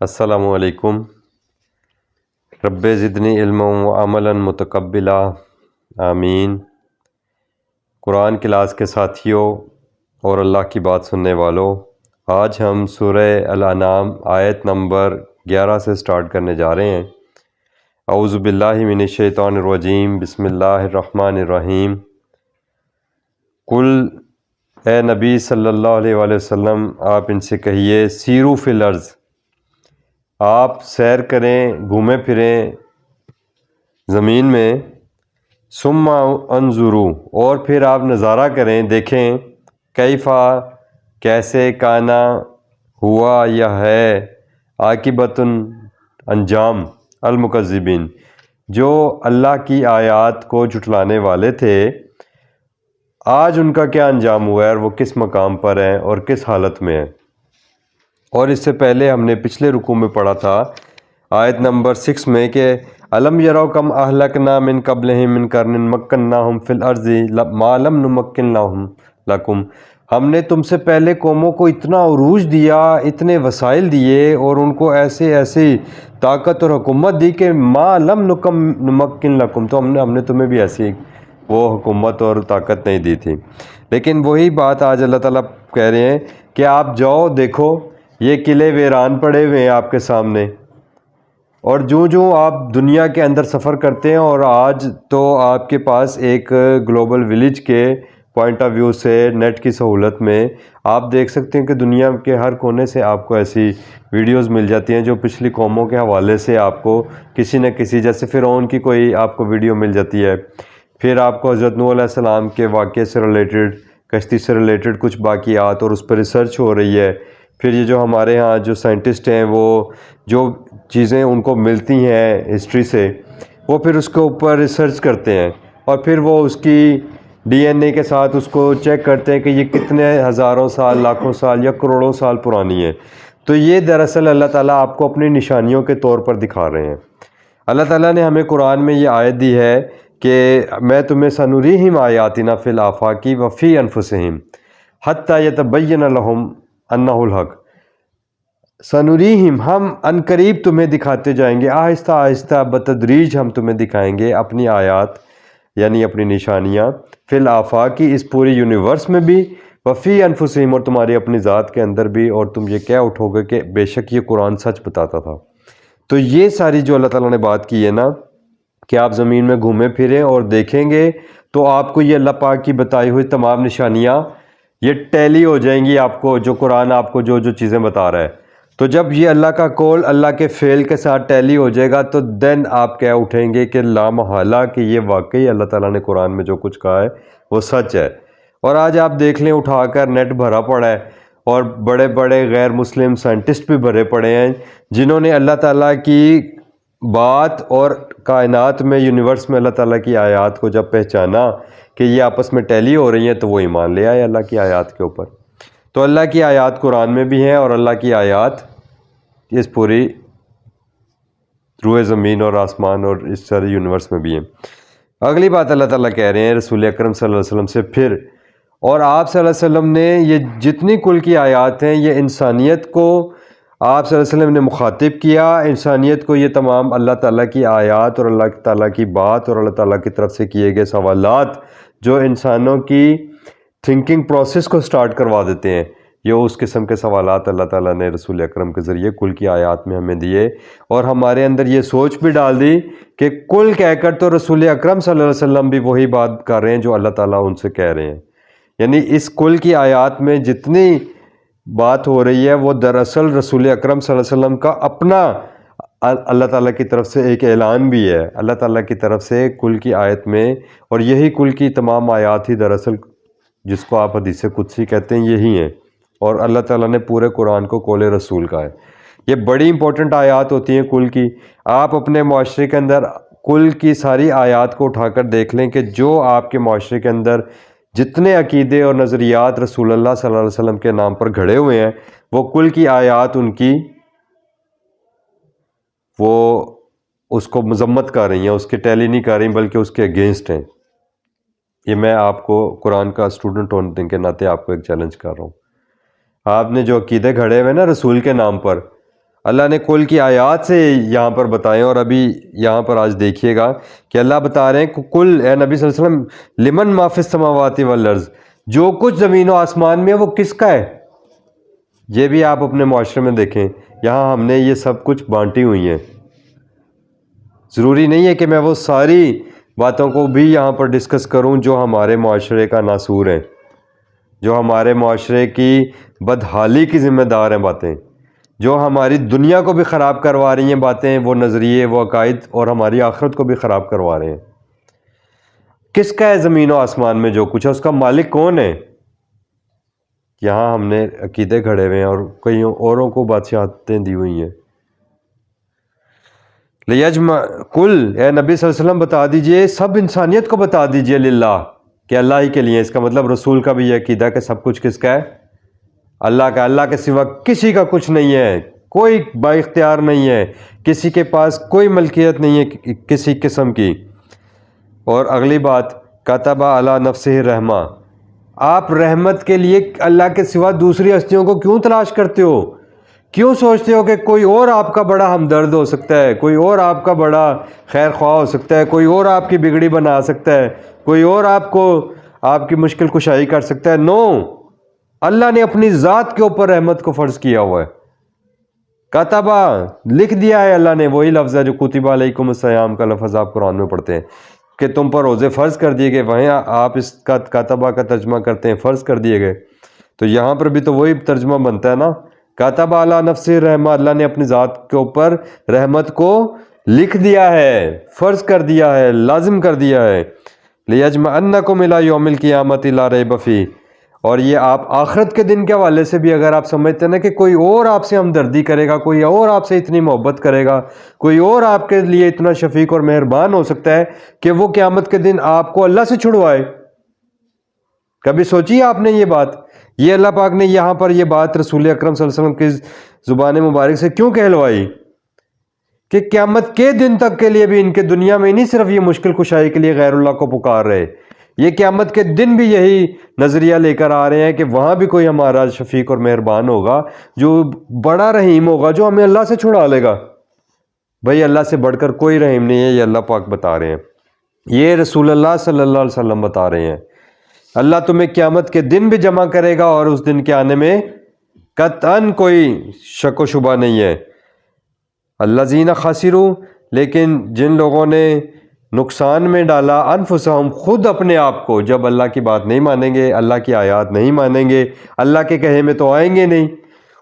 السلام علیکم۔ رب زدنی علما و عملا متقبلا، آمین۔ قرآن کلاس کے ساتھیوں اور اللہ کی بات سننے والوں، آج ہم سورہ الانعام آیت نمبر 11 سے سٹارٹ کرنے جا رہے ہیں۔ اعوذ باللہ من الشیطان الرجیم، بسم اللہ الرحمن الرحیم۔ قل، اے نبی صلی اللہ علیہ وآلہ وسلم، آپ ان سے کہیے، سیرو فی الارض، آپ سیر کریں، گھومیں پھریں زمین میں، ثم انظروا، اور پھر آپ نظارہ کریں، دیکھیں، کیفا، کیسے، کانا، ہوا یا ہے، عاقبۃ، انجام، المکذبین، جو اللہ کی آیات کو جھٹلانے والے تھے، آج ان کا کیا انجام ہوا ہے، اور وہ کس مقام پر ہیں اور کس حالت میں ہیں۔ اور اس سے پہلے ہم نے پچھلے رکوع میں پڑھا تھا آیت نمبر 6 میں کہ الم یرو کم اہلکنا من قبلہم من قرن مکناہم فی الارض ما لم نمکن لکم، ہم نے تم سے پہلے قوموں کو اتنا عروج دیا، اتنے وسائل دیے، اور ان کو ایسی طاقت اور حکومت دی کہ ما لم نمکن لکم، تو ہم نے تمہیں بھی ایسی وہ حکومت اور طاقت نہیں دی تھی۔ لیکن وہی بات آج اللہ تعالیٰ کہہ رہے ہیں کہ آپ جاؤ، دیکھو، یہ قلعے ویران پڑے ہوئے ہیں آپ کے سامنے، اور جو آپ دنیا کے اندر سفر کرتے ہیں، اور آج تو آپ کے پاس ایک گلوبل ولیج کے پوائنٹ آف ویو سے نیٹ کی سہولت میں آپ دیکھ سکتے ہیں کہ دنیا کے ہر کونے سے آپ کو ایسی ویڈیوز مل جاتی ہیں جو پچھلی قوموں کے حوالے سے آپ کو کسی نہ کسی، جیسے فرعون کی کوئی آپ کو ویڈیو مل جاتی ہے، پھر آپ کو حضرت نوح علیہ السلام کے واقعے سے ریلیٹڈ، کشتی سے ریلیٹڈ کچھ باقیات، اور اس پر ریسرچ ہو رہی ہے۔ پھر یہ جو ہمارے ہاں جو سائنٹسٹ ہیں، وہ جو چیزیں ان کو ملتی ہیں ہسٹری سے، وہ پھر اس کے اوپر ریسرچ کرتے ہیں، اور پھر وہ اس کی ڈی این اے کے ساتھ اس کو چیک کرتے ہیں کہ یہ کتنے ہزاروں سال، لاکھوں سال یا کروڑوں سال پرانی ہے۔ تو یہ دراصل اللہ تعالیٰ آپ کو اپنی نشانیوں کے طور پر دکھا رہے ہیں۔ اللہ تعالیٰ نے ہمیں قرآن میں یہ آیت دی ہے کہ میں تمہیں سنریہم آیاتنا فی الآفاق وفی انفسہم حتی یتبین لہم انہ الحق، سنریہم، ہم عنقریب تمہیں دکھاتے جائیں گے، آہستہ آہستہ بتدریج ہم تمہیں دکھائیں گے اپنی آیات، یعنی اپنی نشانیاں، فی الآفاق، اس پوری یونیورس میں بھی، وفی انفسہم، اور تمہاری اپنی ذات کے اندر بھی، اور تم یہ کہہ اٹھو گے کہ بے شک یہ قرآن سچ بتاتا تھا۔ تو یہ ساری جو اللہ تعالیٰ نے بات کی ہے نا، کہ آپ زمین میں گھومیں پھریں اور دیکھیں گے، تو آپ کو یہ اللہ پاک کی بتائی ہوئی تمام نشانیاں یہ ٹیلی ہو جائیں گی آپ کو، جو قرآن آپ کو جو چیزیں بتا رہا ہے۔ تو جب یہ اللہ کا قول اللہ کے فعل کے ساتھ ٹیلی ہو جائے گا، تو دین آپ کہہ اٹھیں گے کہ لا محالہ کہ یہ واقعی اللہ تعالیٰ نے قرآن میں جو کچھ کہا ہے وہ سچ ہے۔ اور آج آپ دیکھ لیں، اٹھا کر نیٹ بھرا پڑا ہے، اور بڑے بڑے غیر مسلم سائنٹسٹ بھی بھرے پڑے ہیں، جنہوں نے اللہ تعالیٰ کی بات اور کائنات میں، یونیورس میں اللہ تعالیٰ کی آیات کو جب پہچانا کہ یہ آپس میں ٹیلی ہو رہی ہیں، تو وہ ایمان لے آئے اللہ کی آیات کے اوپر۔ تو اللہ کی آیات قرآن میں بھی ہیں، اور اللہ کی آیات اس پوری روئے زمین اور آسمان اور اس سارے یونیورس میں بھی ہیں۔ اگلی بات اللہ تعالیٰ کہہ رہے ہیں رسول اکرم صلی اللہ علیہ وسلم سے، پھر، اور آپ صلی اللہ علیہ وسلم نے یہ جتنی کل کی آیات ہیں، یہ انسانیت کو آپ صلی اللہ علیہ وسلم نے مخاطب کیا، انسانیت کو یہ تمام اللہ تعالیٰ کی آیات اور اللہ تعالیٰ کی بات اور اللہ تعالیٰ کی طرف سے کیے گئے سوالات، جو انسانوں کی تھنکنگ پروسیس کو سٹارٹ کروا دیتے ہیں، یہ اس قسم کے سوالات اللہ تعالیٰ نے رسول اکرم کے ذریعے کل کی آیات میں ہمیں دیے، اور ہمارے اندر یہ سوچ بھی ڈال دی کہ کل کہہ کر تو رسول اکرم صلی اللہ علیہ وسلم بھی وہی بات کر رہے ہیں جو اللہ تعالیٰ ان سے کہہ رہے ہیں۔ یعنی اس کل کی آیات میں جتنی بات ہو رہی ہے، وہ دراصل رسول اکرم صلی اللہ علیہ وسلم کا اپنا اللہ تعالیٰ کی طرف سے ایک اعلان بھی ہے، اللہ تعالیٰ کی طرف سے کل کی آیت میں، اور یہی کل کی تمام آیات ہی دراصل، جس کو آپ حدیث قدسی کہتے ہیں، یہی ہیں، اور اللہ تعالیٰ نے پورے قرآن کو قول رسول کا ہے۔ یہ بڑی امپورٹنٹ آیات ہوتی ہیں کل کی۔ آپ اپنے معاشرے کے اندر کل کی ساری آیات کو اٹھا کر دیکھ لیں کہ جو آپ کے معاشرے کے اندر جتنے عقیدے اور نظریات رسول اللہ صلی اللہ علیہ وسلم کے نام پر گھڑے ہوئے ہیں، وہ کل کی آیات ان کی وہ اس کو مذمت کر رہی ہیں، اس کے ٹیلی نہیں کر رہی، بلکہ اس کے اگینسٹ ہیں۔ یہ میں آپ کو قرآن کا اسٹوڈنٹ ہونے کے ناطے آپ کو ایک چیلنج کر رہا ہوں۔ آپ نے جو عقیدے گھڑے ہوئے نا رسول کے نام پر، اللہ نے کل کی آیات سے یہاں پر بتائیں، اور ابھی یہاں پر آج دیکھیے گا کہ اللہ بتا رہے ہیں کہ کل اے نبی صلی اللہ علیہ وسلم لمن ما فی السماوات والارض، جو کچھ زمین و آسمان میں ہے وہ کس کا ہے؟ یہ بھی آپ اپنے معاشرے میں دیکھیں، یہاں ہم نے یہ سب کچھ بانٹی ہوئی ہیں۔ ضروری نہیں ہے کہ میں وہ ساری باتوں کو بھی یہاں پر ڈسکس کروں جو ہمارے معاشرے کا ناسور ہیں، جو ہمارے معاشرے کی بدحالی کی ذمہ دار ہیں باتیں، جو ہماری دنیا کو بھی خراب کروا رہی ہیں باتیں، وہ نظریے، وہ عقائد، اور ہماری آخرت کو بھی خراب کروا رہے ہیں۔ کس کا ہے زمین و آسمان میں جو کچھ ہے؟ اس کا مالک کون ہے؟ یہاں ہم نے عقیدے گھڑے ہوئے ہیں اور کئی اوروں کو بادشاہتیں دی ہوئی ہیں۔ لیجمع کل اے نبی صلی اللہ علیہ وسلم بتا دیجئے، سب انسانیت کو بتا دیجئے، للہ کہ اللہ ہی کے لیے۔ اس کا مطلب رسول کا بھی یہ عقیدہ کہ سب کچھ کس کا ہے؟ اللہ کا۔ اللہ کے سوا کسی کا کچھ نہیں ہے، کوئی با اختیار نہیں ہے، کسی کے پاس کوئی ملکیت نہیں ہے کسی قسم کی۔ اور اگلی بات، کتب علی نفسہ الرحمہ، آپ رحمت کے لیے اللہ کے سوا دوسری ہستیوں کو کیوں تلاش کرتے ہو؟ کیوں سوچتے ہو کہ کوئی اور آپ کا بڑا ہمدرد ہو سکتا ہے، کوئی اور آپ کا بڑا خیر خواہ ہو سکتا ہے، کوئی اور آپ کی بگڑی بنا سکتا ہے، کوئی اور آپ کو آپ کی مشکل کشائی کر سکتا ہے؟ نو، اللہ نے اپنی ذات کے اوپر رحمت کو فرض کیا ہوا ہے۔ کتبہ لکھ دیا ہے اللہ نے، وہی لفظ ہے جو کتب علیکم الصیام کا لفظ آپ قرآن میں پڑھتے ہیں کہ تم پر روزے فرض کر دیے گئے، وہیں آپ اس کا کتبہ کا ترجمہ کرتے ہیں فرض کر دیے گئے، تو یہاں پر بھی تو وہی ترجمہ بنتا ہے نا۔ کتب علی نفسہ الرحمہ، اللہ نے اپنی ذات کے اوپر رحمت کو لکھ دیا ہے، فرض کر دیا ہے، لازم کر دیا ہے۔ لیجمعنکم الی یوم القیامۃ لا ریب فیہ، اور یہ آپ آخرت کے دن کے حوالے سے بھی اگر آپ سمجھتے ہیں نا کہ کوئی اور آپ سے ہمدردی کرے گا، کوئی اور آپ سے اتنی محبت کرے گا، کوئی اور آپ کے لیے اتنا شفیق اور مہربان ہو سکتا ہے کہ وہ قیامت کے دن آپ کو اللہ سے چھڑوائے، کبھی سوچی آپ نے یہ بات؟ یہ اللہ پاک نے یہاں پر یہ بات رسول اکرم صلی اللہ علیہ وسلم کی زبان مبارک سے کیوں کہلوائی کہ قیامت کے دن تک کے لیے بھی ان کے دنیا میں نہیں صرف یہ مشکل کشائی کے لیے غیر اللہ کو پکار رہے، یہ قیامت کے دن بھی یہی نظریہ لے کر آ رہے ہیں کہ وہاں بھی کوئی ہمارا شفیق اور مہربان ہوگا جو بڑا رحیم ہوگا، جو ہمیں اللہ سے چھڑا لے گا۔ بھائی اللہ سے بڑھ کر کوئی رحیم نہیں ہے، یہ اللہ پاک بتا رہے ہیں، یہ رسول اللہ صلی اللہ علیہ وسلم بتا رہے ہیں۔ اللہ تمہیں قیامت کے دن بھی جمع کرے گا، اور اس دن کے آنے میں قطعاً کوئی شک و شبہ نہیں ہے۔ الذین خسروا، لیکن جن لوگوں نے نقصان میں ڈالا، انفسہم، خود اپنے آپ کو، جب اللہ کی بات نہیں مانیں گے، اللہ کی آیات نہیں مانیں گے، اللہ کے کہے میں تو آئیں گے نہیں،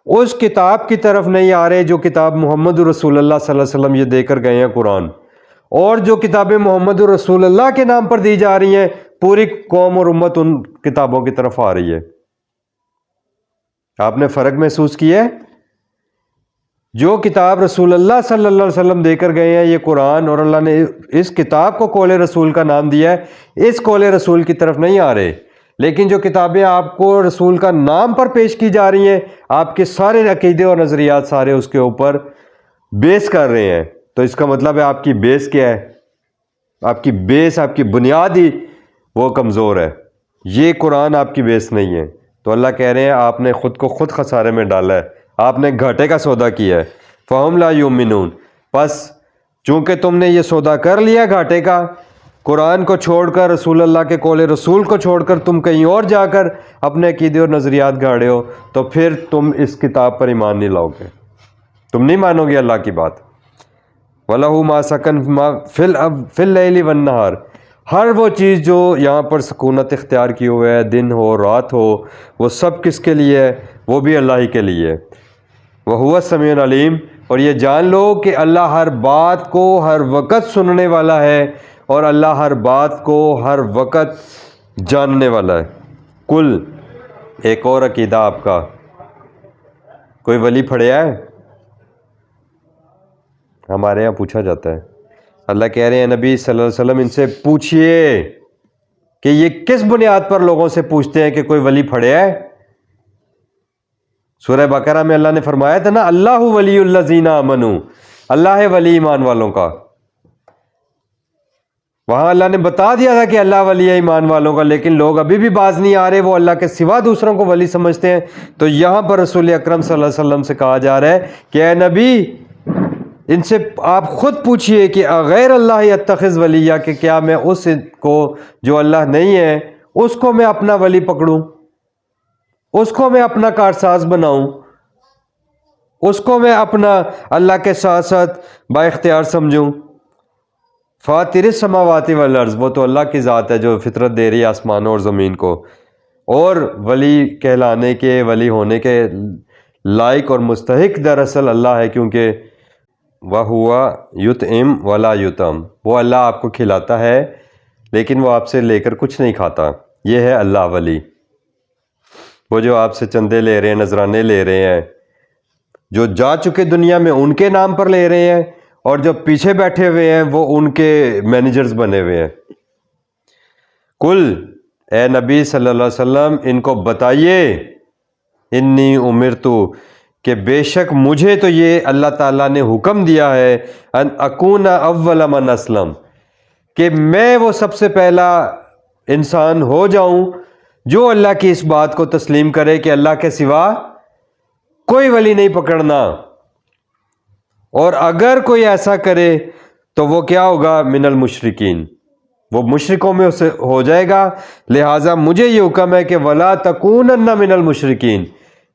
اس کتاب کی طرف نہیں آ رہے جو کتاب محمد رسول اللہ صلی اللہ علیہ وسلم یہ دے کر گئے ہیں قرآن، اور جو کتابیں محمد رسول اللہ کے نام پر دی جا رہی ہیں، پوری قوم اور امت ان کتابوں کی طرف آ رہی ہے۔ آپ نے فرق محسوس کیا ہے؟ جو کتاب رسول اللہ صلی اللہ علیہ وسلم دے کر گئے ہیں یہ قرآن، اور اللہ نے اس کتاب کو قول رسول کا نام دیا ہے، اس قول رسول کی طرف نہیں آ رہے، لیکن جو کتابیں آپ کو رسول کا نام پر پیش کی جا رہی ہیں، آپ کے سارے عقیدے اور نظریات سارے اس کے اوپر بیس کر رہے ہیں، تو اس کا مطلب ہے آپ کی بیس کیا ہے؟ آپ کی بیس، آپ کی بنیاد ہی وہ کمزور ہے، یہ قرآن آپ کی بیس نہیں ہے۔ تو اللہ کہہ رہے ہیں آپ نے خود کو خود خسارے میں ڈالا ہے، آپ نے گھاٹے کا سودا کیا ہے۔ فَهُمْ لَا يُؤْمِنُونَ، پس چونکہ تم نے یہ سودا کر لیا گھاٹے کا، قرآن کو چھوڑ کر، رسول اللہ کے قول رسول کو چھوڑ کر تم کہیں اور جا کر اپنے عقیدے اور نظریات گھاڑے ہو، تو پھر تم اس کتاب پر ایمان نہیں لاؤ گے، تم نہیں مانو گے اللہ کی بات۔ وَلَهُ مَا سَكَنَ فِي اللَّيْلِ وَالنَّهَارِ، ہر وہ چیز جو یہاں پر سکونت اختیار کی ہوئے ہے، دن ہو رات ہو، وہ سب کس کے لیے ہے؟ وہ بھی اللہ ہی کے لیے ہے۔ وَهُوَ السَّمِيعُ الْعَلِيمُ، اور یہ جان لو کہ اللہ ہر بات کو ہر وقت سننے والا ہے، اور اللہ ہر بات کو ہر وقت جاننے والا ہے۔ کل ایک اور عقیدہ آپ کا، کوئی ولی پڑھیا ہے؟ ہمارے یہاں پوچھا جاتا ہے۔ اللہ کہہ رہے ہیں نبی صلی اللہ علیہ وسلم ان سے پوچھئے کہ یہ کس بنیاد پر لوگوں سے پوچھتے ہیں کہ کوئی ولی پڑھیا ہے؟ سورہ بقرہ میں اللہ نے فرمایا تھا نا، اللہ ولی الذین آمنوا، اللہ ہے ولی ایمان والوں کا۔ وہاں اللہ نے بتا دیا تھا کہ اللہ ولی ہے ایمان والوں کا، لیکن لوگ ابھی بھی باز نہیں آ رہے، وہ اللہ کے سوا دوسروں کو ولی سمجھتے ہیں۔ تو یہاں پر رسول اکرم صلی اللہ علیہ وسلم سے کہا جا رہا ہے کہ اے نبی، ان سے آپ خود پوچھئے کہ غیر اللہ اتخذ ولیہ، کہ کیا میں اس کو جو اللہ نہیں ہے اس کو میں اپنا ولی پکڑوں، اس کو میں اپنا کارساز بناؤں، اس کو میں اپنا اللہ کے ساتھ ساتھ با اختیار سمجھوں۔ فاطر السماوات والارض، وہ تو اللہ کی ذات ہے جو فطرت دے رہی ہے آسمانوں اور زمین کو، اور ولی کہلانے کے، ولی ہونے کے لائق اور مستحق دراصل اللہ ہے، کیونکہ وَهُوَ يُطْعِمُ وَلَا يُطْعَمُ، وہ اللہ آپ کو کھلاتا ہے لیکن وہ آپ سے لے کر کچھ نہیں کھاتا۔ یہ ہے اللہ ولی، وہ جو آپ سے چندے لے رہے ہیں، نذرانے لے رہے ہیں، جو جا چکے دنیا میں ان کے نام پر لے رہے ہیں، اور جو پیچھے بیٹھے ہوئے ہیں وہ ان کے مینیجرز بنے ہوئے ہیں۔ کل، اے نبی صلی اللہ علیہ وسلم، ان کو بتائیے، انی امرتو، کہ بے شک مجھے تو یہ اللہ تعالیٰ نے حکم دیا ہے، ان اکون اول من اسلم، کہ میں وہ سب سے پہلا انسان ہو جاؤں جو اللہ کی اس بات کو تسلیم کرے کہ اللہ کے سوا کوئی ولی نہیں پکڑنا، اور اگر کوئی ایسا کرے تو وہ کیا ہوگا؟ من المشرکین، وہ مشرکوں میں اسے ہو جائے گا۔ لہٰذا مجھے یہ حکم ہے کہ ولا تکونن من المشرکین،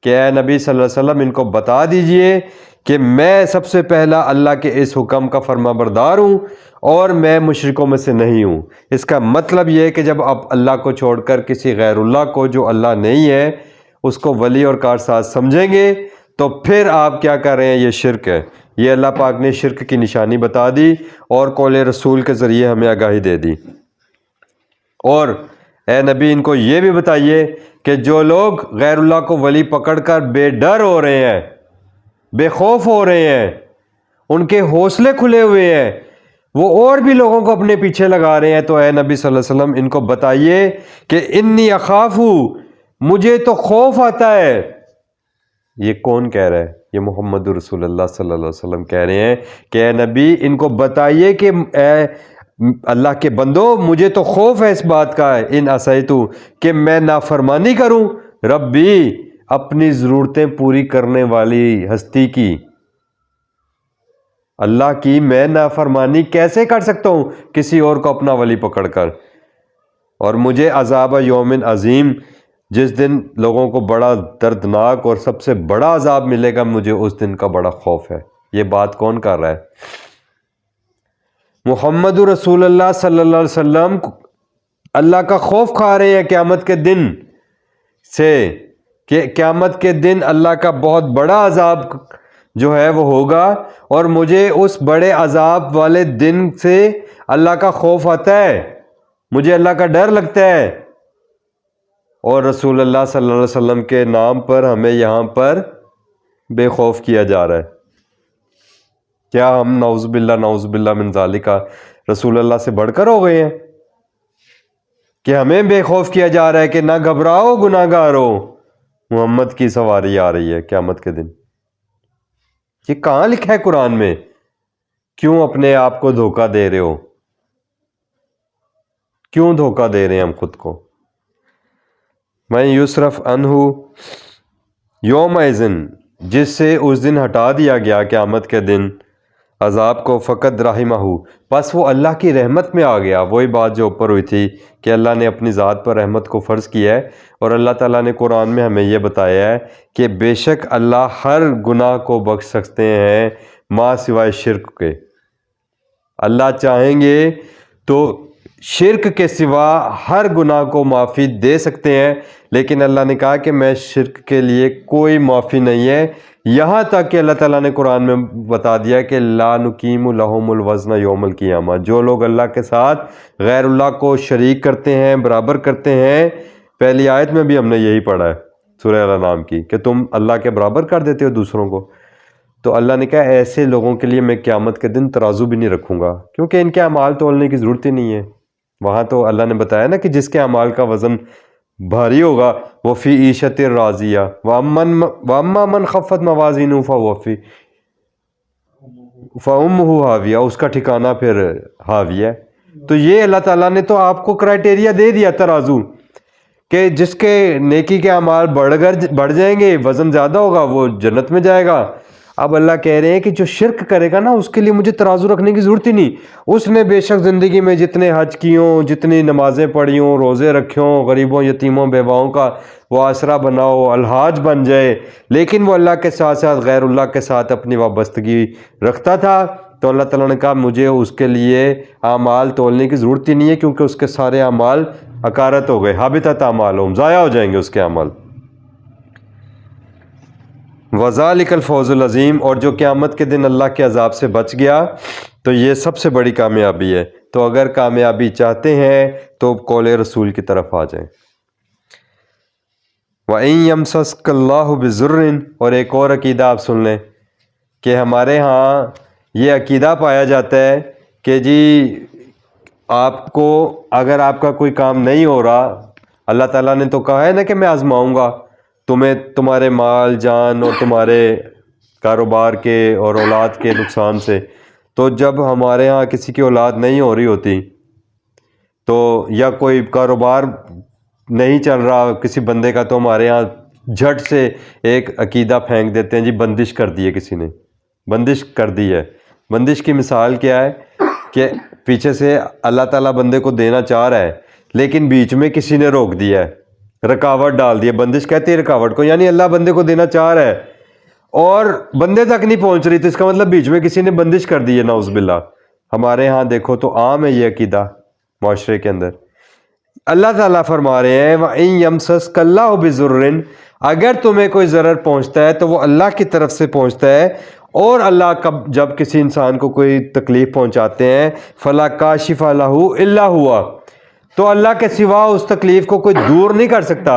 کہ اے نبی صلی اللہ علیہ وسلم ان کو بتا دیجئے کہ میں سب سے پہلا اللہ کے اس حکم کا فرما بردار ہوں اور میں مشرکوں میں سے نہیں ہوں۔ اس کا مطلب یہ ہے کہ جب آپ اللہ کو چھوڑ کر کسی غیر اللہ کو جو اللہ نہیں ہے اس کو ولی اور کارساز سمجھیں گے تو پھر آپ کیا کر رہے ہیں؟ یہ شرک ہے۔ یہ اللہ پاک نے شرک کی نشانی بتا دی اور قول رسول کے ذریعے ہمیں آگاہی دے دی۔ اور اے نبی ان کو یہ بھی بتائیے کہ جو لوگ غیر اللہ کو ولی پکڑ کر بے ڈر ہو رہے ہیں، بے خوف ہو رہے ہیں، ان کے حوصلے کھلے ہوئے ہیں، وہ اور بھی لوگوں کو اپنے پیچھے لگا رہے ہیں، تو اے نبی صلی اللہ علیہ وسلم ان کو بتائیے کہ انی اخاف، مجھے تو خوف آتا ہے۔ یہ کون کہہ رہا ہے؟ یہ محمد رسول اللہ صلی اللہ علیہ وسلم کہہ رہے ہیں کہ اے نبی ان کو بتائیے کہ اے اللہ کے بندو، مجھے تو خوف ہے اس بات کا، ان عصیتو، کہ میں نافرمانی کروں ربی، اپنی ضرورتیں پوری کرنے والی ہستی کی، اللہ کی میں نافرمانی کیسے کر سکتا ہوں کسی اور کو اپنا ولی پکڑ کر؟ اور مجھے عذاب یوم عظیم، جس دن لوگوں کو بڑا دردناک اور سب سے بڑا عذاب ملے گا، مجھے اس دن کا بڑا خوف ہے۔ یہ بات کون کر رہا ہے؟ محمد رسول اللہ صلی اللہ علیہ وسلم اللہ کا خوف کھا رہے ہیں قیامت کے دن سے، کہ قیامت کے دن اللہ کا بہت بڑا عذاب جو ہے وہ ہوگا، اور مجھے اس بڑے عذاب والے دن سے اللہ کا خوف آتا ہے، مجھے اللہ کا ڈر لگتا ہے۔ اور رسول اللہ صلی اللہ علیہ وسلم کے نام پر ہمیں یہاں پر بے خوف کیا جا رہا ہے۔ کیا ہم نعوذ باللہ من ذالک رسول اللہ سے بڑھ کر ہو گئے ہیں کہ ہمیں بے خوف کیا جا رہا ہے کہ نہ گھبراؤ گناہ گارو، محمد کی سواری آ رہی ہے قیامت کے دن؟ یہ کہاں لکھا ہے قرآن میں؟ کیوں اپنے آپ کو دھوکہ دے رہے ہو؟ کیوں دھوکہ دے رہے ہیں ہم خود کو؟ میں یصرف عنہ یومئذ، جس سے اس دن ہٹا دیا گیا قیامت کے دن عذاب کو، فقط رحمہ، بس وہ اللہ کی رحمت میں آ گیا۔ وہی بات جو اوپر ہوئی تھی کہ اللہ نے اپنی ذات پر رحمت کو فرض کیا ہے، اور اللہ تعالیٰ نے قرآن میں ہمیں یہ بتایا ہے کہ بے شک اللہ ہر گناہ کو بخش سکتے ہیں ما سوائے شرک کے۔ اللہ چاہیں گے تو شرک کے سوا ہر گناہ کو معافی دے سکتے ہیں، لیکن اللہ نے کہا کہ میں شرک کے لیے کوئی معافی نہیں ہے، یہاں تک کہ اللہ تعالیٰ نے قرآن میں بتا دیا کہ لا نقیم لہم الوزن یوم القیامہ، جو لوگ اللہ کے ساتھ غیر اللہ کو شریک کرتے ہیں، برابر کرتے ہیں، پہلی آیت میں بھی ہم نے یہی پڑھا ہے سورہ الانعام کی، کہ تم اللہ کے برابر کر دیتے ہو دوسروں کو، تو اللہ نے کہا ایسے لوگوں کے لیے میں قیامت کے دن ترازو بھی نہیں رکھوں گا، کیونکہ ان کے اعمال تولنے کی ضرورت ہی نہیں ہے۔ وہاں تو اللہ نے بتایا نا کہ جس کے اعمال کا وزن بھاری ہوگا وہ فی عیشت راضیہ واما من خفت موازینہ فأمہ ہاویہ، اس کا ٹھکانہ پھر ہاویہ ہے۔ تو یہ اللہ تعالیٰ نے تو آپ کو کرائٹیریا دے دیا ترازو کہ جس کے نیکی کے اعمال بڑھ جائیں گے، وزن زیادہ ہوگا، وہ جنت میں جائے گا۔ اب اللہ کہہ رہے ہیں کہ جو شرک کرے گا نا اس کے لیے مجھے ترازو رکھنے کی ضرورت ہی نہیں۔ اس نے بے شک زندگی میں جتنے حج کی ہوں، جتنی نمازیں پڑھی ہوں، روزے رکھے ہوں، غریبوں یتیموں بیواؤں کا وہ آسرا بناؤ، الحاج بن جائے، لیکن وہ اللہ کے ساتھ ساتھ غیر اللہ کے ساتھ اپنی وابستگی رکھتا تھا، تو اللہ تعالیٰ نے کہا مجھے اس کے لیے اعمال تولنے کی ضرورت ہی نہیں ہے، کیونکہ اس کے سارے اعمال اکارت ہو گئے، حابطۃ اعمالہم، ضائع ہو جائیں گے اس کے اعمال۔ وذالک الفوز العظیم، اور جو قیامت کے دن اللہ کے عذاب سے بچ گیا تو یہ سب سے بڑی کامیابی ہے۔ تو اگر کامیابی چاہتے ہیں تو قول رسول کی طرف آ جائیں۔ وَإِن يَمْسَسْكَ اللَّهُ بِضُرٍّ، اور ایک اور عقیدہ آپ سن لیں کہ ہمارے ہاں یہ عقیدہ پایا جاتا ہے کہ جی آپ کو اگر آپ کا کوئی کام نہیں ہو رہا، اللہ تعالیٰ نے تو کہا ہے نا کہ میں آزماؤں گا تمہیں، تمہارے مال جان اور تمہارے کاروبار کے اور اولاد کے نقصان سے۔ تو جب ہمارے ہاں کسی کی اولاد نہیں ہو رہی ہوتی تو یا کوئی کاروبار نہیں چل رہا کسی بندے کا، تو ہمارے ہاں جھٹ سے ایک عقیدہ پھینک دیتے ہیں، جی بندش کر دی ہے کسی نے، بندش کر دی ہے۔ بندش کی مثال کیا ہے کہ پیچھے سے اللہ تعالیٰ بندے کو دینا چاہ رہا ہے لیکن بیچ میں کسی نے روک دیا ہے، رکاوٹ ڈال دی ہے۔ بندش کہتے ہیں رکاوٹ کو، یعنی اللہ بندے کو دینا چاہ رہا ہے اور بندے تک نہیں پہنچ رہی، تو اس کا مطلب بیچ میں کسی نے بندش کر دی ہے، نعوذ باللہ۔ ہمارے ہاں دیکھو تو عام ہے یہ عقیدہ معاشرے کے اندر۔ اللہ تعالیٰ فرما رہے ہیں وَإِن يَمْسَسْكَ اللَّهُ بِضُرٍّ، اگر تمہیں کوئی ضرر پہنچتا ہے تو وہ اللہ کی طرف سے پہنچتا ہے، اور اللہ جب کسی انسان کو کوئی تکلیف پہنچاتے ہیں فَلَا كَاشِفَ لَهُ إِلَّا هُوَ، تو اللہ کے سوا اس تکلیف کو کوئی دور نہیں کر سکتا۔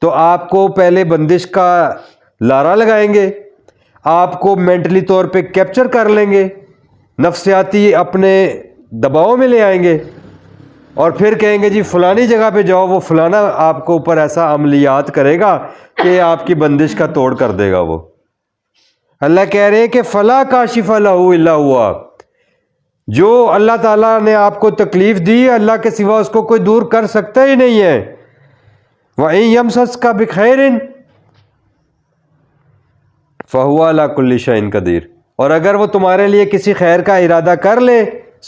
تو آپ کو پہلے بندش کا لارا لگائیں گے، آپ کو مینٹلی طور پہ کیپچر کر لیں گے، نفسیاتی اپنے دباؤ میں لے آئیں گے، اور پھر کہیں گے جی فلانی جگہ پہ جاؤ، وہ فلانا آپ کو اوپر ایسا عملیات کرے گا کہ آپ کی بندش کا توڑ کر دے گا وہ۔ اللہ کہہ رہے ہیں کہ فَلَا كَاشِفَ لَهُ إِلَّا هُوَ، جو اللہ تعالیٰ نے آپ کو تکلیف دی اللہ کے سوا اس کو کوئی دور کر سکتا ہی نہیں ہے۔ وَإِن يَمْسَسْكَ بِخَيْرٍ فَهُوَ عَلَىٰ كُلِّ شَيْءٍ قَدِيرٌ، اور اگر وہ تمہارے لیے کسی خیر کا ارادہ کر لے،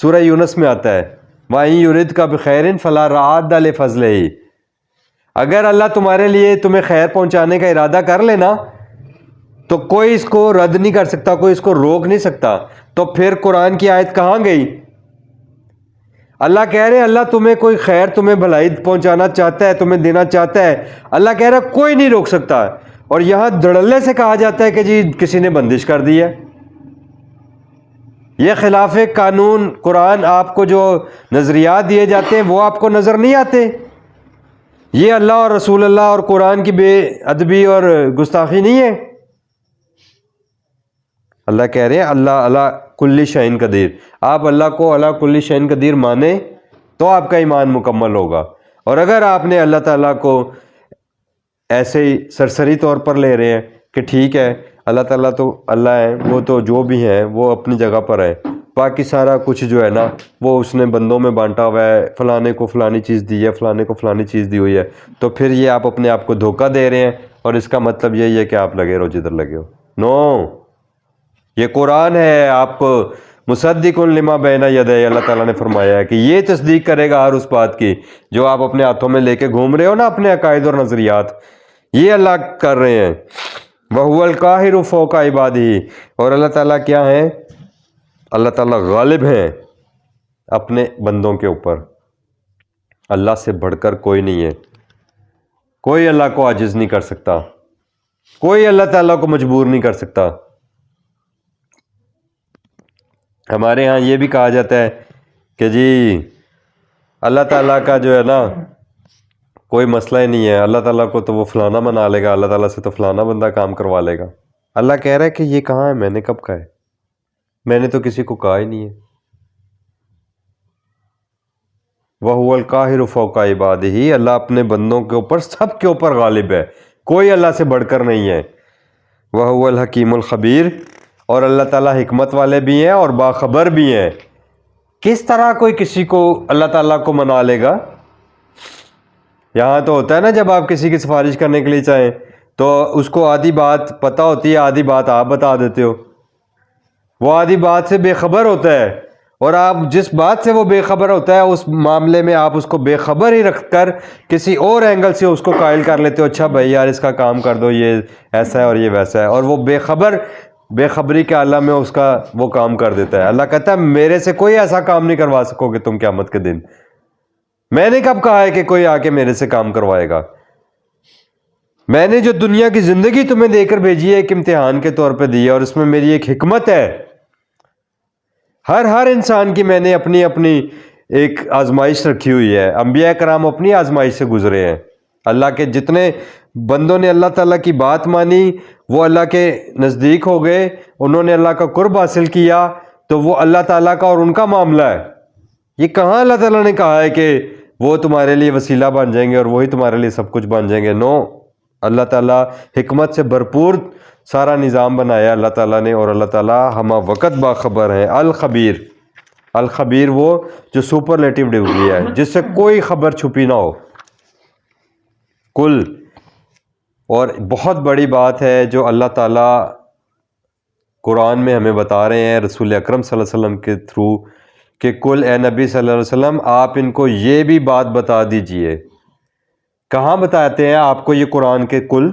سورہ یونس میں آتا ہے وَإِن يُرِدْكَ بِخَيْرٍ فَلَا رَادَّ لِفَضْلِهِ، اگر اللہ تمہارے لیے تمہیں خیر پہنچانے کا ارادہ کر لینا تو کوئی اس کو رد نہیں کر سکتا، کوئی اس کو روک نہیں سکتا۔ تو پھر قرآن کی آیت کہاں گئی؟ اللہ کہہ رہے ہیں اللہ تمہیں کوئی خیر، تمہیں بھلائی پہنچانا چاہتا ہے، تمہیں دینا چاہتا ہے، اللہ کہہ رہا ہے کوئی نہیں روک سکتا۔ اور یہاں دھڑلے سے کہا جاتا ہے کہ جی کسی نے بندش کر دی ہے۔ یہ خلاف قانون قرآن آپ کو جو نظریات دیے جاتے ہیں وہ آپ کو نظر نہیں آتے، یہ اللہ اور رسول اللہ اور قرآن کی بے ادبی اور گستاخی نہیں ہے۔ اللہ کہہ رہے ہیں اللہ علی کل شیء قدیر، آپ اللہ کو علی کل شیء قدیر مانیں تو آپ کا ایمان مکمل ہوگا۔ اور اگر آپ نے اللہ تعالیٰ کو ایسے ہی سرسری طور پر لے رہے ہیں کہ ٹھیک ہے اللہ تعالیٰ تو اللہ ہے، وہ تو جو بھی ہیں وہ اپنی جگہ پر ہے، باقی سارا کچھ جو ہے نا وہ اس نے بندوں میں بانٹا ہوا ہے، فلانے کو فلانی چیز دی ہے، فلانے کو فلانی چیز دی ہوئی ہے، تو پھر یہ آپ اپنے آپ کو دھوکہ دے رہے ہیں، اور اس کا مطلب یہی ہے کہ آپ لگے رہو جدھر لگے ہو۔ نو، یہ قرآن ہے، آپ مصدق لما بین یدیہ، اللہ تعالیٰ نے فرمایا ہے کہ یہ تصدیق کرے گا ہر اس بات کی جو آپ اپنے ہاتھوں میں لے کے گھوم رہے ہو نا، اپنے عقائد اور نظریات، یہ اللہ کر رہے ہیں۔ وَهُوَ الْقَاهِرُ فَوْقَ عِبَادِهِ، اور اللہ تعالیٰ کیا ہیں؟ اللہ تعالیٰ غالب ہیں اپنے بندوں کے اوپر، اللہ سے بڑھ کر کوئی نہیں ہے، کوئی اللہ کو عاجز نہیں کر سکتا، کوئی اللہ تعالیٰ کو مجبور نہیں کر سکتا۔ ہمارے ہاں یہ بھی کہا جاتا ہے کہ جی اللہ تعالیٰ کا جو ہے نا کوئی مسئلہ ہی نہیں ہے، اللہ تعالیٰ کو تو وہ فلانا بنا لے گا، اللہ تعالیٰ سے تو فلانا بندہ کام کروا لے گا۔ اللہ کہہ رہا ہے کہ یہ کہاں ہے، میں نے کب کہا ہے؟ میں نے تو کسی کو کہا ہی نہیں ہے۔ وَهُوَ الْقَاهِرُ فَوْقَ عِبَادِهِ، اللہ اپنے بندوں کے اوپر سب کے اوپر غالب ہے، کوئی اللہ سے بڑھ کر نہیں ہے۔ وَهُوَ الْحَكِيمُ الْخَبِيرُ، اور اللہ تعالیٰ حکمت والے بھی ہیں اور باخبر بھی ہیں۔ کس طرح کوئی کسی کو اللہ تعالیٰ کو منا لے گا؟ یہاں تو ہوتا ہے نا، جب آپ کسی کی سفارش کرنے کے لیے چاہیں تو اس کو آدھی بات پتہ ہوتی ہے، آدھی بات آپ بتا دیتے ہو، وہ آدھی بات سے بے خبر ہوتا ہے، اور آپ جس بات سے وہ بے خبر ہوتا ہے اس معاملے میں آپ اس کو بے خبر ہی رکھ کر کسی اور اینگل سے اس کو قائل کر لیتے ہو، اچھا بھائی یار اس کا کام کر دو، یہ ایسا ہے اور یہ ویسا ہے، اور وہ بے خبری کے عالم میں اس کا وہ کام کر دیتا ہے۔ اللہ کہتا ہے میرے سے کوئی ایسا کام نہیں کروا سکو گے تم قیامت کے دن۔ میں نے کب کہا ہے کہ کوئی آ کے میرے سے کام کروائے گا؟ میں نے جو دنیا کی زندگی تمہیں دے کر بھیجی ہے ایک امتحان کے طور پہ دی ہے، اور اس میں میری ایک حکمت ہے۔ ہر انسان کی میں نے اپنی ایک آزمائش رکھی ہوئی ہے۔ انبیاء کرام اپنی آزمائش سے گزرے ہیں۔ اللہ کے جتنے بندوں نے اللہ تعالیٰ کی بات مانی وہ اللہ کے نزدیک ہو گئے، انہوں نے اللہ کا قرب حاصل کیا، تو وہ اللہ تعالیٰ کا اور ان کا معاملہ ہے۔ یہ کہاں اللہ تعالیٰ نے کہا ہے کہ وہ تمہارے لیے وسیلہ بن جائیں گے اور وہی تمہارے لیے سب کچھ بن جائیں گے؟ نو، اللہ تعالیٰ حکمت سے بھرپور سارا نظام بنایا اللہ تعالیٰ نے، اور اللہ تعالیٰ ہمہ وقت باخبر ہیں۔ الخبیر وہ جو سپرلیٹو ڈگری ہے، جس سے کوئی خبر چھپی نہ ہو، کل۔ اور بہت بڑی بات ہے جو اللہ تعالیٰ قرآن میں ہمیں بتا رہے ہیں رسول اکرم صلی اللہ علیہ وسلم کے تھرو، کہ کل اے نبی صلی اللہ علیہ وسلم آپ ان کو یہ بھی بات بتا دیجئے۔ کہاں بتاتے ہیں آپ کو یہ قرآن کے کل؟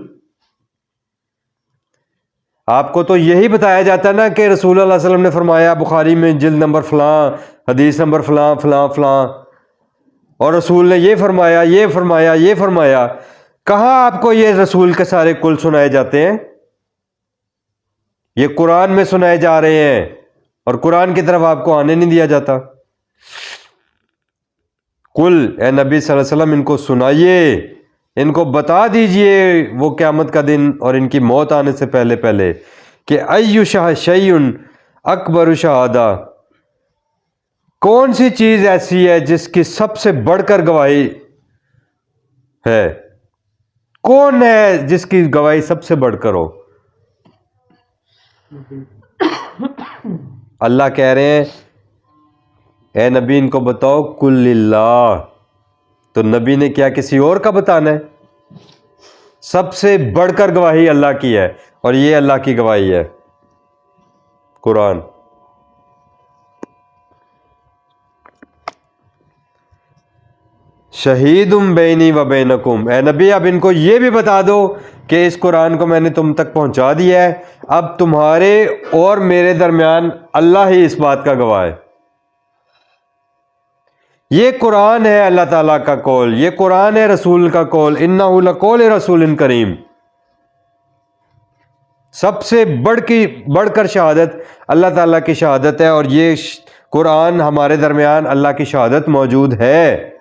آپ کو تو یہی بتایا جاتا ہے نا کہ رسول اللہ صلی اللہ علیہ وسلم نے فرمایا بخاری میں جلد نمبر فلاں، حدیث نمبر فلاں فلاں فلاں، اور رسول نے یہ فرمایا یہ فرمایا یہ فرمایا۔ کہاں آپ کو یہ رسول کے سارے کل سنائے جاتے ہیں؟ یہ قرآن میں سنائے جا رہے ہیں، اور قرآن کی طرف آپ کو آنے نہیں دیا جاتا۔ کل اے نبی صلی اللہ علیہ وسلم ان کو سنائیے، ان کو بتا دیجئے وہ قیامت کا دن اور ان کی موت آنے سے پہلے کہ ایو شیء اکبر شہادہ، کون سی چیز ایسی ہے جس کی سب سے بڑھ کر گواہی ہے؟ کون ہے جس کی گواہی سب سے بڑھ کر ہو؟ اللہ کہہ رہے ہیں اے نبی ان کو بتاؤ کل اللہ، تو نبی نے کیا کسی اور کا بتانا ہے؟ سب سے بڑھ کر گواہی اللہ کی ہے، اور یہ اللہ کی گواہی ہے قرآن۔ شہید بینی و بینکم، اے نبی اب ان کو یہ بھی بتا دو کہ اس قرآن کو میں نے تم تک پہنچا دیا ہے، اب تمہارے اور میرے درمیان اللہ ہی اس بات کا گواہ ہے۔ یہ قرآن ہے اللہ تعالیٰ کا قول، یہ قرآن ہے رسول کا قول، انہ لقول رسول کریم۔ سب سے بڑھ کر شہادت اللہ تعالیٰ کی شہادت ہے، اور یہ قرآن ہمارے درمیان اللہ کی شہادت موجود ہے۔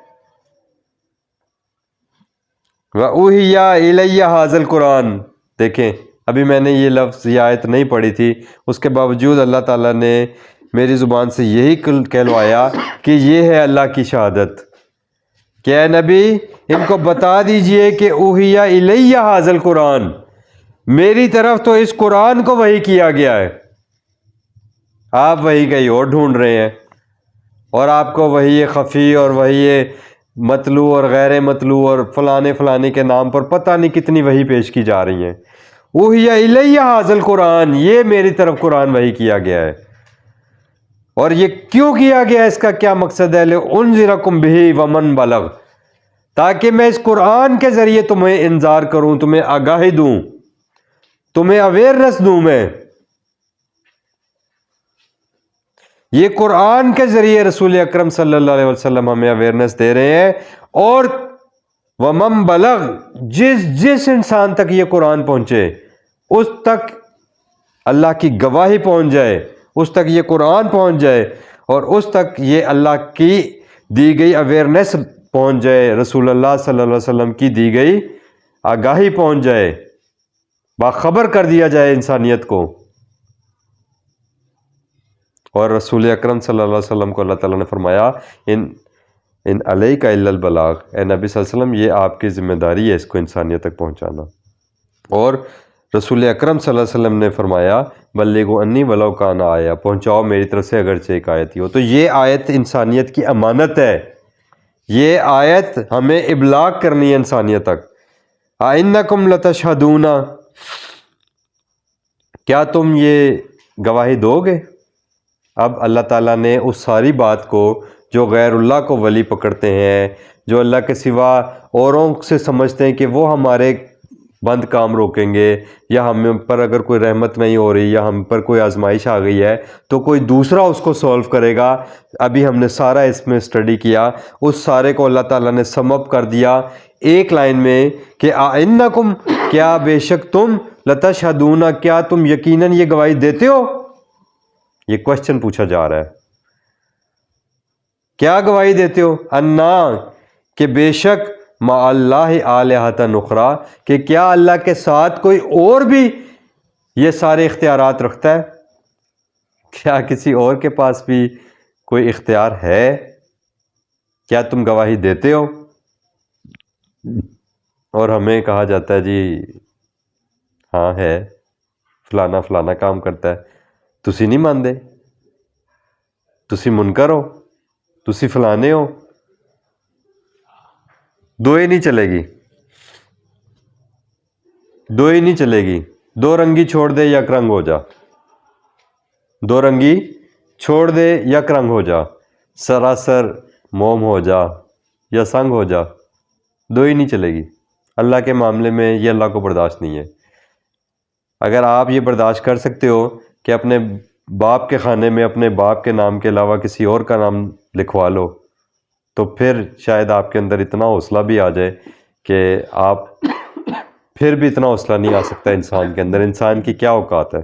وَأُوحِیَ إِلَيَّ هَٰذَا الْقُرْآنُ، دیکھیں ابھی میں نے یہ لفظ یہ آیت نہیں پڑھی تھی، اس کے باوجود اللہ تعالیٰ نے میری زبان سے یہی کہلوایا کہ یہ ہے اللہ کی شہادت کہ اے نبی ان کو بتا دیجئے کہ اوحیٰ الیہ ھذا القرآن، میری طرف تو اس قرآن کو وحی کیا گیا ہے۔ آپ وحی کہیں اور ڈھونڈ رہے ہیں، اور آپ کو وحی خفی اور وحی مطلوع اور غیر مطلوع اور فلانے کے نام پر پتہ نہیں کتنی وحی پیش کی جا رہی ہیں۔ اوحیٰ الیہ ھذا القرآن، یہ میری طرف قرآن وحی کیا گیا ہے، اور یہ کیوں کیا گیا، اس کا کیا مقصد ہے؟ لِأُنذِرَکُم بِہِ وَمَن بَلَغَ، تاکہ میں اس قرآن کے ذریعے تمہیں انذار کروں، تمہیں آگاہی دوں، تمہیں اویئرنس دوں۔ میں یہ قرآن کے ذریعے رسول اکرم صلی اللہ علیہ وسلم ہمیں اویئرنس دے رہے ہیں، اور وَمَن بَلَغَ، جس انسان تک یہ قرآن پہنچے اس تک اللہ کی گواہی پہنچ جائے، اس تک یہ قرآن پہنچ جائے، اور اس تک یہ اللہ کی دی گئی اویئرنس پہنچ جائے، رسول اللہ صلی اللہ علیہ وسلم کی دی گئی آگاہی پہنچ جائے، باخبر کر دیا جائے انسانیت کو۔ اور رسول اکرم صلی اللہ علیہ وسلم کو اللہ تعالیٰ نے فرمایا ان علیک الا البلاغ، اے نبی صلی اللہ علیہ وسلم یہ آپ کی ذمہ داری ہے اس کو انسانیت تک پہنچانا۔ اور رسول اکرم صلی اللہ علیہ وسلم نے فرمایا بلغوا انی ولو کان آیا، پہنچاؤ میری طرف سے اگرچہ ایک آیت ہی ہو۔ تو یہ آیت انسانیت کی امانت ہے، یہ آیت ہمیں ابلاغ کرنی ہے انسانیت تک۔ اَإِنَّكُمْ لَتَشْهَدُونَ، کیا تم یہ گواہی دو گے؟ اب اللہ تعالیٰ نے اس ساری بات کو جو غیر اللہ کو ولی پکڑتے ہیں، جو اللہ کے سوا اوروں سے سمجھتے ہیں کہ وہ ہمارے بند کام روکیں گے، یا ہم پر اگر کوئی رحمت نہیں ہو رہی یا ہم پر کوئی آزمائش آ گئی ہے تو کوئی دوسرا اس کو سولو کرے گا۔ ابھی ہم نے سارا اس میں اسٹڈی کیا، اس سارے کو اللہ تعالیٰ نے سم اپ کر دیا ایک لائن میں کہ اَإِنَّكُمْ، کیا بے شک تم، لَتَشْهَدُونَ، کیا تم یقیناً یہ گواہی دیتے ہو؟ یہ کوشچن پوچھا جا رہا ہے، کیا گواہی دیتے ہو؟ انا، کہ بے شک، مع اللہ آلہۃ اخری، کہ کیا اللہ کے ساتھ کوئی اور بھی یہ سارے اختیارات رکھتا ہے؟ کیا کسی اور کے پاس بھی کوئی اختیار ہے؟ کیا تم گواہی دیتے ہو؟ اور ہمیں کہا جاتا ہے جی ہاں ہے، فلانا فلانا کام کرتا ہے، تسی نہیں مانتے، تسی منکر ہو، تسی فلانے ہو۔ دو ہی نہیں چلے گی، دو ہی نہیں چلے گی، دو رنگی چھوڑ دے یک رنگ ہو جا، دو رنگی چھوڑ دے یک رنگ ہو جا، سراسر موم ہو جا یا سنگ ہو جا، دو ہی نہیں چلے گی۔ اللہ کے معاملے میں یہ اللہ کو برداشت نہیں ہے۔ اگر آپ یہ برداشت کر سکتے ہو کہ اپنے باپ کے خانے میں اپنے باپ کے نام کے علاوہ کسی اور کا نام لکھوا لو، تو پھر شاید آپ کے اندر اتنا حوصلہ بھی آ جائے کہ آپ، پھر بھی اتنا حوصلہ نہیں آ سکتا انسان کے اندر، انسان کی کیا اوقات ہے۔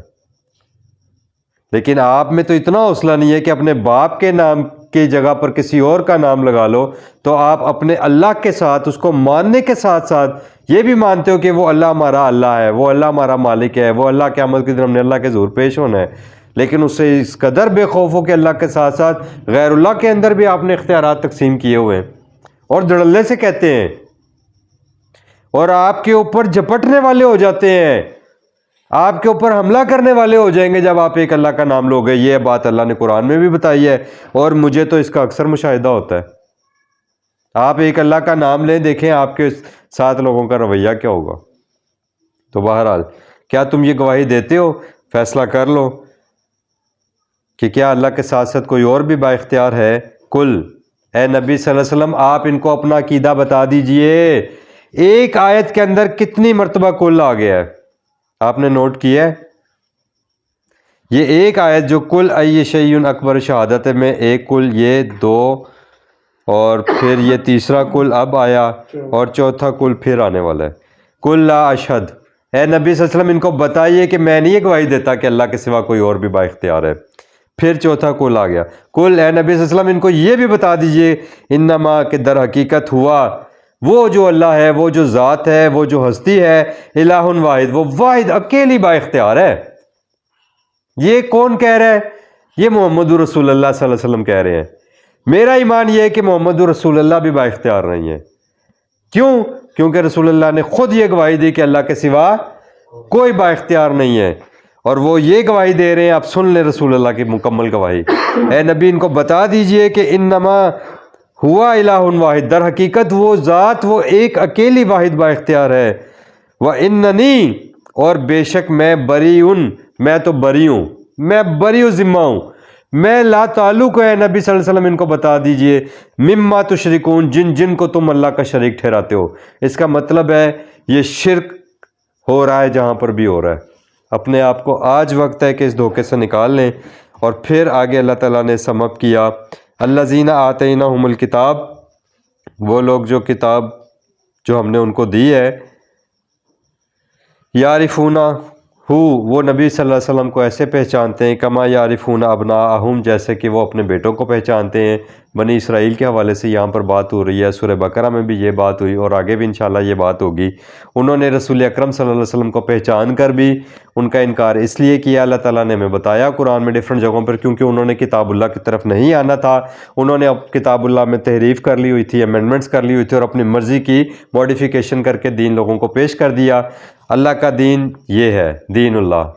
لیکن آپ میں تو اتنا حوصلہ نہیں ہے کہ اپنے باپ کے نام کی جگہ پر کسی اور کا نام لگا لو، تو آپ اپنے اللہ کے ساتھ اس کو ماننے کے ساتھ ساتھ یہ بھی مانتے ہو کہ وہ اللہ ہمارا اللہ ہے، وہ اللہ ہمارا مالک ہے، وہ اللہ قیامت کے دن ہم نے اللہ کے حضور پیش ہونا ہے۔ لیکن اس سے اس قدر بے خوف ہو کہ اللہ کے ساتھ ساتھ غیر اللہ کے اندر بھی آپ نے اختیارات تقسیم کیے ہوئے ہیں، اور دھڑلے سے کہتے ہیں، اور آپ کے اوپر جھپٹنے والے ہو جاتے ہیں، آپ کے اوپر حملہ کرنے والے ہو جائیں گے جب آپ ایک اللہ کا نام لوگے۔ یہ بات اللہ نے قرآن میں بھی بتائی ہے، اور مجھے تو اس کا اکثر مشاہدہ ہوتا ہے۔ آپ ایک اللہ کا نام لیں، دیکھیں آپ کے ساتھ لوگوں کا رویہ کیا ہوگا۔ تو بہرحال، کیا تم یہ گواہی دیتے ہو؟ فیصلہ کر لو کہ کیا اللہ کے ساتھ ساتھ کوئی اور بھی با اختیار ہے؟ کل، اے نبی صلی اللہ علیہ وسلم، آپ ان کو اپنا عقیدہ بتا دیجئے۔ ایک آیت کے اندر کتنی مرتبہ کل آ گیا ہے، آپ نے نوٹ کیا ہے؟ یہ ایک آیت جو کل ای شیء اکبر شہادت میں، ایک کل، یہ دو، اور پھر یہ تیسرا کل اب آیا، اور چوتھا کل پھر آنے والا ہے، کل لا اشہد۔ اے نبی صلی اللہ علیہ وسلم، ان کو بتائیے کہ میں نہیں یہ گواہی دیتا کہ اللہ کے سوا کوئی اور بھی با اختیار ہے۔ پھر چوتھا کل آ گیا، کل، اے نبی صلی اللہ علیہ وسلم، ان کو یہ بھی بتا دیجئے، انما، کہ در حقیقت ہوا وہ جو اللہ ہے، وہ جو ذات ہے، وہ جو ہستی ہے، الہ واحد، وہ واحد اکیلی با اختیار ہے۔ یہ کون کہہ رہا ہے؟ یہ محمد رسول اللہ صلی اللہ علیہ وسلم کہہ رہے ہیں۔ میرا ایمان یہ ہے کہ محمد رسول اللہ بھی با اختیار نہیں ہے۔ کیوں؟ کیونکہ رسول اللہ نے خود یہ گواہی دی کہ اللہ کے سوا کوئی با اختیار نہیں ہے، اور وہ یہ گواہی دے رہے ہیں۔ آپ سن لیں رسول اللہ کی مکمل گواہی، اے نبی ان کو بتا دیجئے کہ انما ہوا الہ واحد، در حقیقت وہ ذات، وہ ایک اکیلی واحد با اختیار ہے۔ وَإِنَّنِي، اور بے شک میں، بریئن، میں تو بری ہوں، میں بری و ذمہ ہوں، میں لا تعلق ہے۔ نبی صلی اللہ علیہ وسلم ان کو بتا دیجئے، مما تشرکون، جن جن کو تم اللہ کا شریک ٹھہراتے ہو۔ اس کا مطلب ہے یہ شرک ہو رہا ہے جہاں پر بھی ہو رہا ہے، اپنے آپ کو آج وقت ہے کہ اس دھوکے سے نکال لیں۔ اور پھر آگے اللہ تعالیٰ نے سم اپ کیا، الذین آتیناہم الکتاب، وہ لوگ جو کتاب جو ہم نے ان کو دی ہے، یعرفونہ، وہ نبی صلی اللہ علیہ وسلم کو ایسے پہچانتے ہیں، کما یعرفون ابناءہم، جیسے کہ وہ اپنے بیٹوں کو پہچانتے ہیں۔ بنی اسرائیل کے حوالے سے یہاں پر بات ہو رہی ہے، سورہ بقرہ میں بھی یہ بات ہوئی، اور آگے بھی انشاءاللہ یہ بات ہوگی۔ انہوں نے رسول اکرم صلی اللہ علیہ وسلم کو پہچان کر بھی ان کا انکار اس لیے کیا، اللہ تعالیٰ نے ہمیں بتایا قرآن میں ڈیفرنٹ جگہوں پر، کیونکہ انہوں نے کتاب اللہ کی طرف نہیں آنا تھا، انہوں نے اب کتاب اللہ میں تحریف کر لی ہوئی تھی، امینڈمنٹس کر لی ہوئی تھی، اور اپنی مرضی کی ماڈیفیکیشن کر کے دین لوگوں کو پیش کر دیا۔ اللہ کا دین یہ ہے، دین اللہ،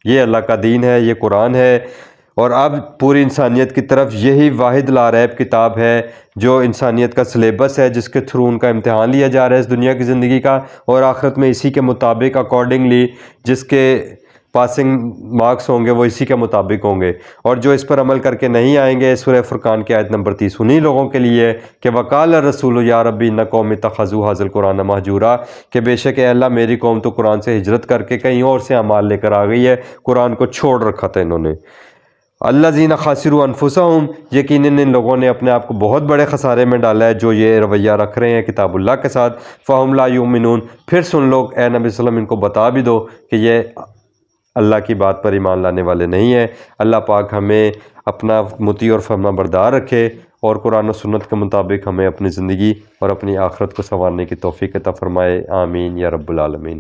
یہ اللہ کا دین ہے، یہ قرآن ہے، اور اب پوری انسانیت کی طرف یہی واحد لاریب کتاب ہے جو انسانیت کا سلیبس ہے، جس کے تھرو ان کا امتحان لیا جا رہا ہے اس دنیا کی زندگی کا، اور آخرت میں اسی کے مطابق اکارڈنگلی جس کے پاسنگ مارکس ہوں گے وہ اسی کے مطابق ہوں گے، اور جو اس پر عمل کر کے نہیں آئیں گے، سورہ فرقان کی آیت نمبر 30 انہی لوگوں کے لیے کہ وقال الرسول یا ربی ان قوم اتخذوا ھذا القرآن مہجورا، کہ بے شک اے اللہ میری قوم تو قرآن سے ہجرت کر کے کہیں اور سے اعمال لے کر آ گئی ہے، قرآن کو چھوڑ رکھا تھا انہوں نے۔ الذین خسروا انفسہم، یقیناً ان لوگوں نے اپنے آپ کو بہت بڑے خسارے میں ڈالا ہے جو یہ رویہ رکھ رہے ہیں کتاب اللہ کے ساتھ۔ فہم لا یؤمنون، پھر سن لو اے نبی صلی اللہ علیہ وسلم، ان کو بتا بھی دو کہ یہ اللہ کی بات پر ایمان لانے والے نہیں ہیں۔ اللہ پاک ہمیں اپنا مطیع اور فرما بردار رکھے، اور قرآن و سنت کے مطابق ہمیں اپنی زندگی اور اپنی آخرت کو سنوارنے کی توفیق عطا فرمائے، آمین یا رب العالمین۔